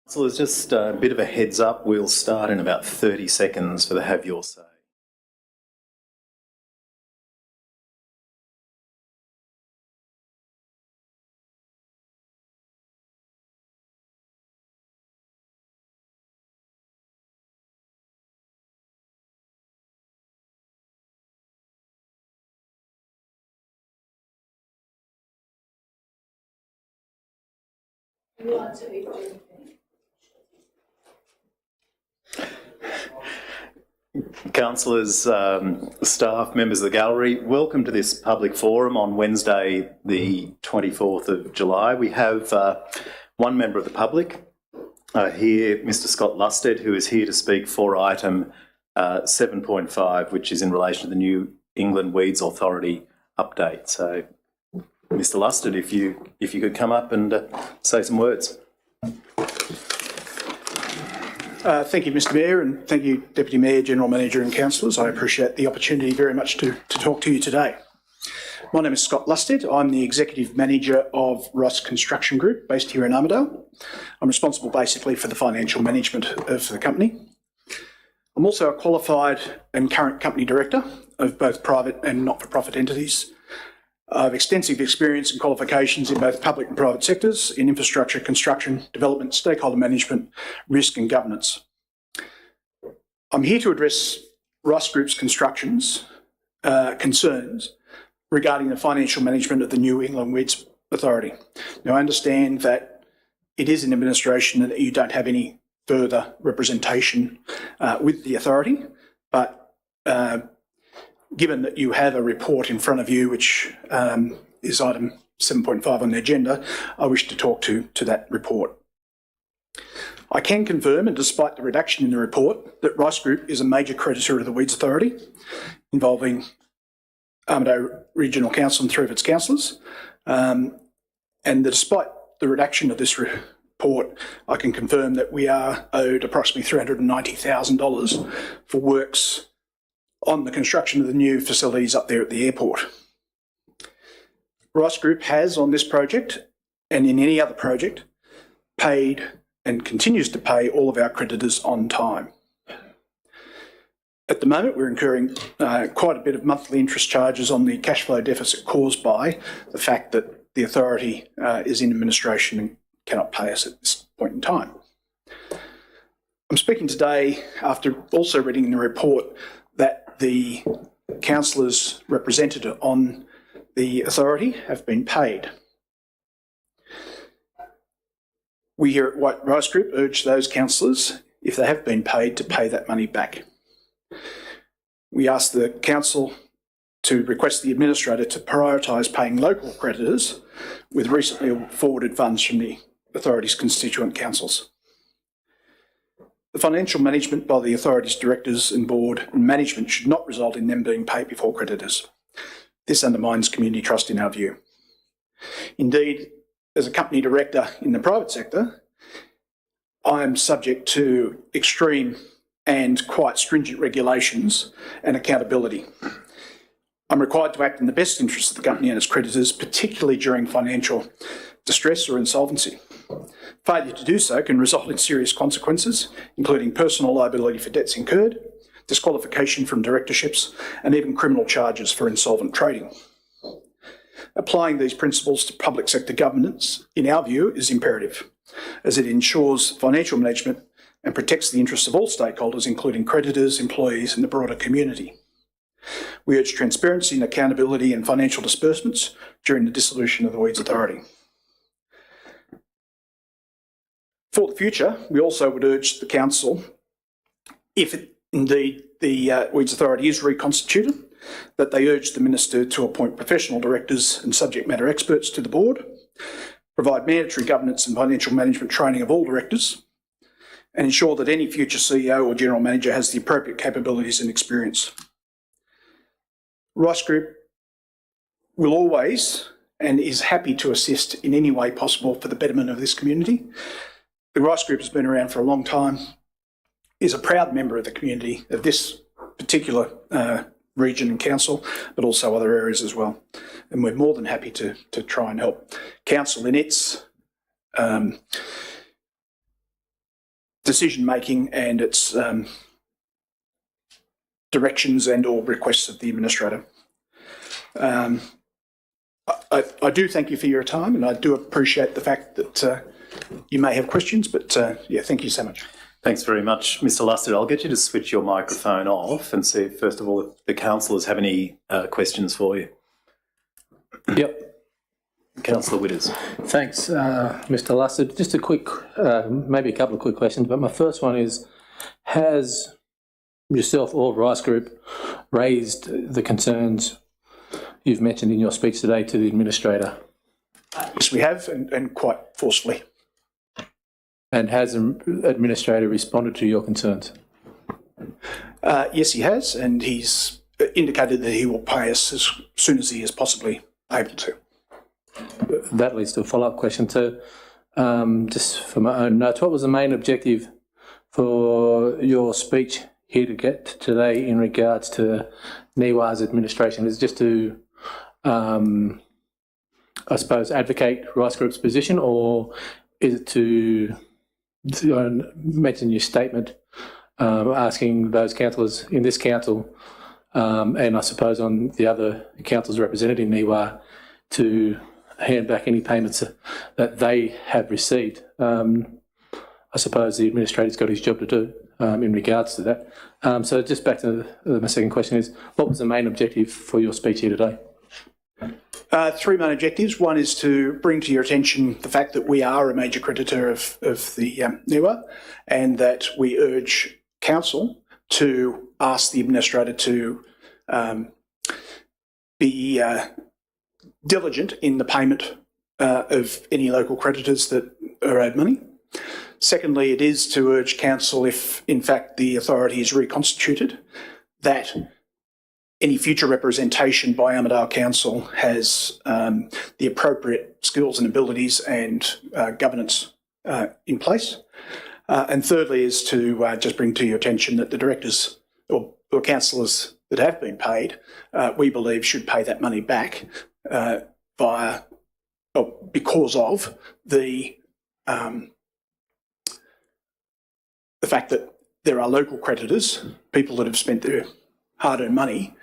So there's just a bit of a heads up. We'll start in about 30 seconds for the Have Your Say. Councillors, staff, members of the gallery, welcome to this public forum on Wednesday the 24th of July. We have one member of the public here, Mr Scott Lusted, who is here to speak for item 7.5, which is in relation to the New England Weeds Authority update. So, Mr Lusted, if you could come up and say some words. Thank you, Mr Mayor, and thank you, Deputy Mayor, General Manager and Councillors. I appreciate the opportunity very much to talk to you today. My name is Scott Lusted. I'm the Executive Manager of Ross Construction Group, based here in Armidale. I'm responsible basically for the financial management of the company. I'm also a qualified and current company director of both private and not-for-profit entities. I have extensive experience and qualifications in both public and private sectors in infrastructure, construction, development, stakeholder management, risk and governance. I'm here to address Ross Group's concerns regarding the financial management of the New England Weeds Authority. Now, I understand that it is an administration and that you don't have any further representation with the authority, but given that you have a report in front of you, which is item 7.5 on the agenda, I wish to talk to that report. I can confirm, and despite the reduction in the report, that Rice Group is a major creditor of the Weeds Authority, involving Armidale Regional Council and 3 of its councillors. And that despite the reduction of this report, I can confirm that we are owed approximately $390,000 for works on the construction of the new facilities up there at the airport. Rice Group has, on this project and in any other project, paid and continues to pay all of our creditors on time. At the moment, we're incurring quite a bit of monthly interest charges on the cash flow deficit caused by the fact that the authority is in administration and cannot pay us at this point in time. I'm speaking today after also reading in the report that the councillors represented on the authority have been paid. We here at White Rice Group urge those councillors, if they have been paid, to pay that money back. We ask the council to request the administrator to prioritise paying local creditors with recently forwarded funds from the authority's constituent councils. The financial management by the authority's directors and board and management should not result in them being paid before creditors. This undermines community trust in our view. Indeed, as a company director in the private sector, I am subject to extreme and quite stringent regulations and accountability. I'm required to act in the best interest of the company and its creditors, particularly during financial distress or insolvency. Failure to do so can result in serious consequences, including personal liability for debts incurred, disqualification from directorships, and even criminal charges for insolvent trading. Applying these principles to public sector governance, in our view, is imperative, as it ensures financial management and protects the interests of all stakeholders, including creditors, employees, and the broader community. We urge transparency and accountability in financial disbursements during the dissolution of the Weeds Authority. For the future, we also would urge the council, if indeed the Weeds Authority is reconstituted, that they urge the minister to appoint professional directors and subject matter experts to the board, provide mandatory governance and financial management training of all directors, and ensure that any future CEO or general manager has the appropriate capabilities and experience. Rice Group will always and is happy to assist in any way possible for the betterment of this community. The Rice Group has been around for a long time, is a proud member of the community of this particular region and council, but also other areas as well. And we're more than happy to try and help council in its decision-making and its directions and or requests of the administrator. I do thank you for your time, and I do appreciate the fact that you may have questions, but yeah, thank you so much. Thanks very much, Mr. Lusted. I'll get you to switch your microphone off and see, first of all, if the councillors have any questions for you. Yep. Councillor Witters. Thanks, Mr. Lusted. Just a quick, maybe a couple of quick questions, but my first one is, has yourself or Rice Group raised the concerns you've mentioned in your speech today to the administrator? Yes, we have, and quite forcefully. And has the administrator responded to your concerns? Yes, he has, and he's indicated that he will pay us as soon as he is possibly able to. That leads to a follow-up question. So, just for my own notes, what was the main objective for your speech here to get today in regards to NIWA's administration? Is it just to, I suppose, advocate Rice Group's position, or is it to mention your statement asking those councillors in this council and I suppose on the other councils represented in NIWA to hand back any payments that they have received? I suppose the administrator's got his job to do in regards to that. So just back to my second question is, what was the main objective for your speech here today? Three main objectives. One is to bring to your attention the fact that we are a major creditor of the NIWA, and that we urge Council to ask the administrator to be diligent in the payment of any local creditors that are owed money. Secondly, it is to urge Council, if in fact the authority is reconstituted, that any future representation by Armidale Council has the appropriate skills and abilities and governance in place. And thirdly is to just bring to your attention that the directors or councillors that have been paid, we believe should pay that money back because of the fact that there are local creditors, people that have spent their hard-earned money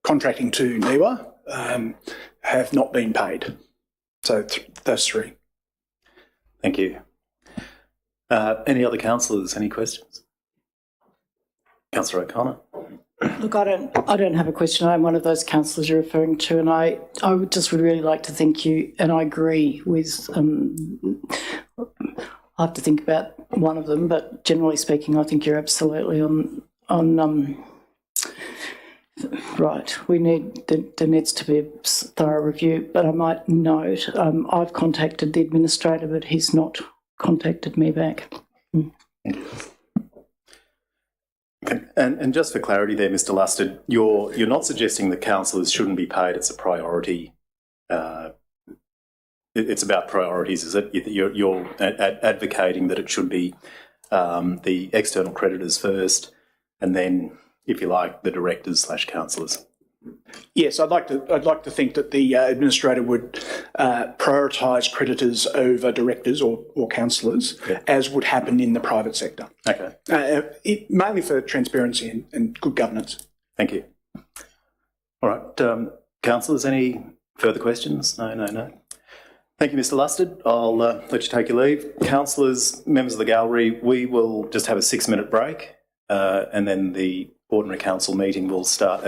contracting to NIWA, have not been paid. So those three. Thank you. Any other councillors? Any questions? Councillor O'Connor. Look, I don't have a question. I'm one of those councillors you're referring to, and I would really like to thank you, and I agree with. I have to think about one of them, but generally speaking, I think you're absolutely on right. There needs to be a thorough review, but I might note I've contacted the administrator, but he's not contacted me back. Okay. And just for clarity there, Mr. Lusted, you're not suggesting that councillors shouldn't be paid. It's a priority. It's about priorities, is it? You're advocating that it should be the external creditors first, and then, if you like, the directors / councillors. Yes, I'd like to think that the administrator would prioritise creditors over directors or councillors, yeah, as would happen in the private sector. Okay. Mainly for transparency and good governance. Thank you. All right, councillors, any further questions? No. Thank you, Mr. Lusted. I'll let you take your leave. Councillors, members of the gallery, we will just have a 6-minute break and then the ordinary council meeting will start.